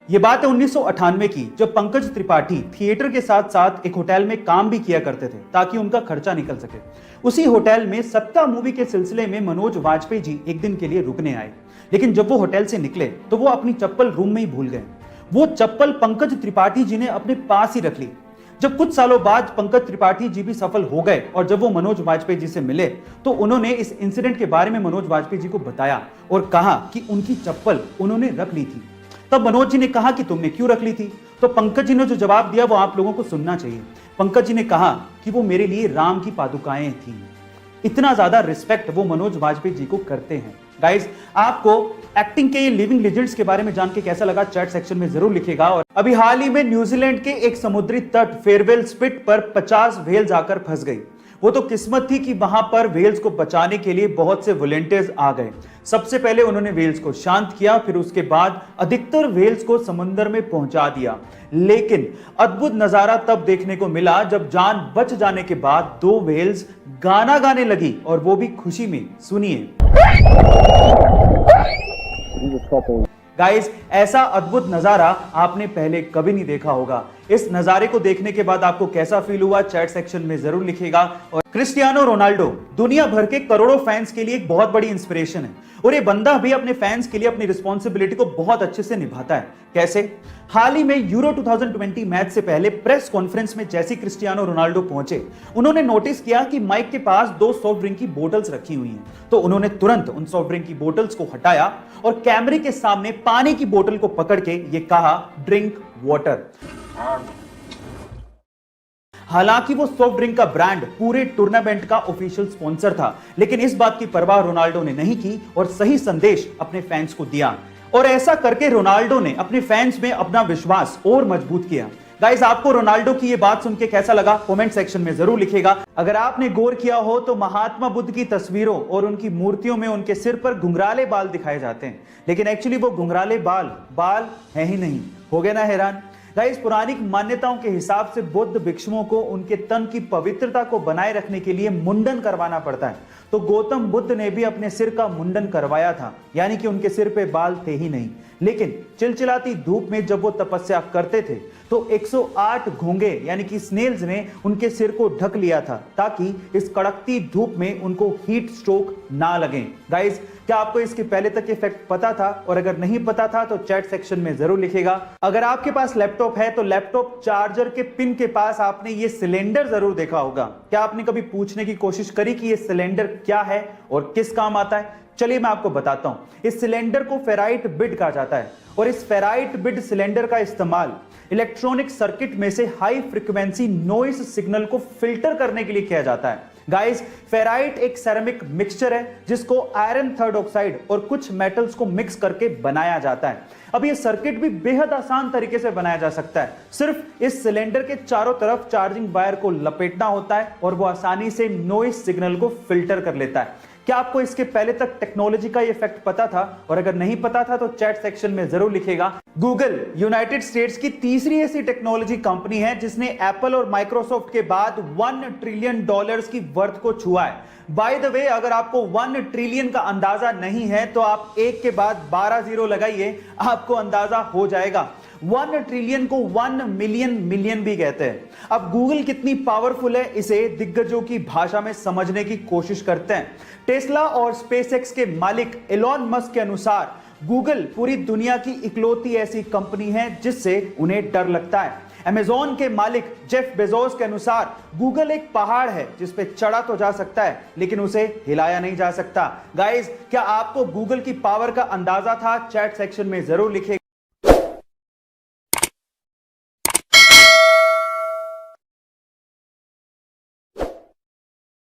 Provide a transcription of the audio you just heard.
ये बात है 1998 की, जब पंकज त्रिपाठी थिएटर के साथ साथ एक होटल में काम भी किया करते थे ताकि उनका खर्चा निकल सके। उसी होटल में सत्ता मूवी के सिलसिले में मनोज वाजपेयी जी एक दिन के लिए रुकने आए, लेकिन जब वो होटल से निकले तो वो अपनी चप्पल रूम में ही भूल गए। वो चप्पल पंकज त्रिपाठी जी ने अपने पास ही रख ली। जब कुछ सालों बाद पंकज त्रिपाठी जी भी सफल हो गए और जब वो मनोज वाजपेयी जी से मिले तो उन्होंने इस इंसिडेंट के बारे में मनोज वाजपेयी जी को बताया और कहा कि उनकी चप्पल उन्होंने रख ली थी। तब मनोज जी ने कहा कि तुमने क्यों रख ली थी? तो पंकज जी ने जो जवाब दिया वो आप लोगों को सुनना चाहिए। पंकज जी ने कहा कि वो मेरे लिए राम की पादुकाएं थी। इतना ज्यादा रिस्पेक्ट वो मनोज वाजपेयी जी को करते हैं। गाइस, आपको एक्टिंग के ये लिविंग लेजेंड्स के बारे में जान के कैसा लगा चैट सेक्शन में जरूर लिखिएगा। और अभी हाल ही में न्यूजीलैंड के एक समुद्री तट फेयरवेल स्पिट पर 50 व्हेल्स आकर फंस गई। वो तो किस्मत थी कि वहां पर व्हेल्स को बचाने के लिए बहुत से वॉलंटियर्स आ गए। सबसे पहले उन्होंने व्हेल्स को शांत किया, फिर उसके बाद अधिकतर व्हेल्स को समुद्र में पहुंचा दिया। लेकिन अद्भुत नजारा तब देखने को मिला जब जान बच जाने के बाद 2 व्हेल्स गाना गाने लगी, और वो भी खुशी में। सुनिए। गाइस, ऐसा अद्भुत नजारा आपने पहले कभी नहीं देखा होगा। इस नजारे को देखने के बाद आपको कैसा फील हुआ चैट सेक्शन में जरूर लिखिएगा। और क्रिस्टियानो रोनाल्डो दुनिया भर के करोड़ों फैंस के लिए एक बहुत बड़ी इंस्पिरेशन है, और ये बंदा भी अपने फैंस के लिए अपनी रिस्पॉन्सिबिलिटी को बहुत अच्छे से निभाता है। कैसे? हाल ही में यूरो 2020 मैच से पहले प्रेस कॉन्फ्रेंस में जैसे क्रिस्टियानो रोनाल्डो पहुंचे, उन्होंने नोटिस किया कि माइक के पास 2 सॉफ्ट ड्रिंक की बोतल्स रखी हुई हैं। तो उन्होंने तुरंत उन सॉफ्ट ड्रिंक की बोतल्स को हटाया और कैमरे के सामने पानी की बोतल को पकड़ के ये कहा, ड्रिंक वाटर। हालांकि वो सॉफ्ट ड्रिंक का ब्रांड पूरे टूर्नामेंट का ऑफिशियल स्पॉन्सर था, लेकिन इस बात की परवाह रोनाल्डो ने नहीं की और सही संदेश अपने फैंस को दिया। और ऐसा करके रोनाल्डो ने अपने फैंस में अपना विश्वास और मजबूत किया। गाइस, आपको रोनाल्डो की ये बात सुन के कैसा लगा कमेंट सेक्शन में जरूर लिखिएगा। अगर आपने गौर किया हो तो महात्मा बुद्ध की तस्वीरों और उनकी मूर्तियों में उनके सिर पर घुंघराले बाल दिखाए जाते हैं, लेकिन एक्चुअली वो घुंघराले बाल है ही नहीं। हो गए ना हैरान? गाइस, पौराणिक मान्यताओं के हिसाब से बुद्ध भिक्षुओं को उनके तन की पवित्रता को बनाए रखने के लिए मुंडन करवाना पड़ता है। तो गौतम बुद्ध ने भी अपने सिर का मुंडन करवाया था, यानी कि उनके सिर पे बाल थे ही नहीं। लेकिन चिलचिलाती धूप में जब वो तपस्या करते थे तो 108 घोंगे यानी कि स्नेल्स ने उनके सिर को ढक लिया था, ताकि इस कड़कती धूप में उनको हीट स्ट्रोक ना लगे। गाइस, क्या आपको इसके पहले तक ये फैक्ट पता था? और अगर नहीं पता था तो चैट सेक्शन में जरूर लिखिएगा। अगर आपके पास लैपटॉप है तो लैपटॉप चार्जर के पिन के पास आपने ये सिलेंडर जरूर देखा होगा। क्या आपने कभी पूछने की कोशिश करी कि ये सिलेंडर क्या है और किस काम आता है? चलिए मैं आपको बताता हूं। इस सिलेंडर को फेराइट बिड कहा जाता है, और इस फेराइट बिड सिलेंडर का इस्तेमाल इलेक्ट्रॉनिक सर्किट में से हाई फ्रीक्वेंसी नॉइस सिग्नल को फिल्टर करने के लिए किया जाता है। गाइस, फेराइट एक सेरेमिक मिक्सचर है जिसको आयरन थर्ड ऑक्साइड और कुछ मेटल्स को मिक्स करके बनाया जाता है। अब ये सर्किट भी बेहद आसान तरीके से बनाया जा सकता है। सिर्फ इस सिलेंडर के चारों तरफ चार्जिंग वायर को लपेटना होता है और वो आसानी से नॉइस सिग्नल को फिल्टर कर लेता है। क्या आपको इसके पहले तक टेक्नोलॉजी का ये फैक्ट पता था? और अगर नहीं पता था तो चैट सेक्शन में जरूर लिखिएगा। गूगल यूनाइटेड स्टेट्स की तीसरी ऐसी टेक्नोलॉजी कंपनी है जिसने एप्पल और माइक्रोसॉफ्ट के बाद $1 ट्रिलियन की वर्थ को छुआ है। बाय द वे, अगर आपको 1 ट्रिलियन का अंदाजा नहीं है तो आप एक के बाद 12 जीरो लगाइए, आपको अंदाजा हो जाएगा। 1 ट्रिलियन को 1 मिलियन भी कहते हैं। अब गूगल कितनी पावरफुल है, इसे दिग्गजों की भाषा में समझने की कोशिश करते हैं। टेस्ला और स्पेसएक्स के मालिक एलॉन मस्क के अनुसार गूगल पूरी दुनिया की इकलौती ऐसी कंपनी है जिससे उन्हें डर लगता है। अमेज़न के मालिक जेफ बेजोस के अनुसार गूगल एक पहाड़ है जिस पे चढ़ा तो जा सकता है लेकिन उसे हिलाया नहीं जा सकता। गाइस, क्या आपको गूगल की पावर का अंदाजा था? चैट सेक्शन में जरूर लिखिए।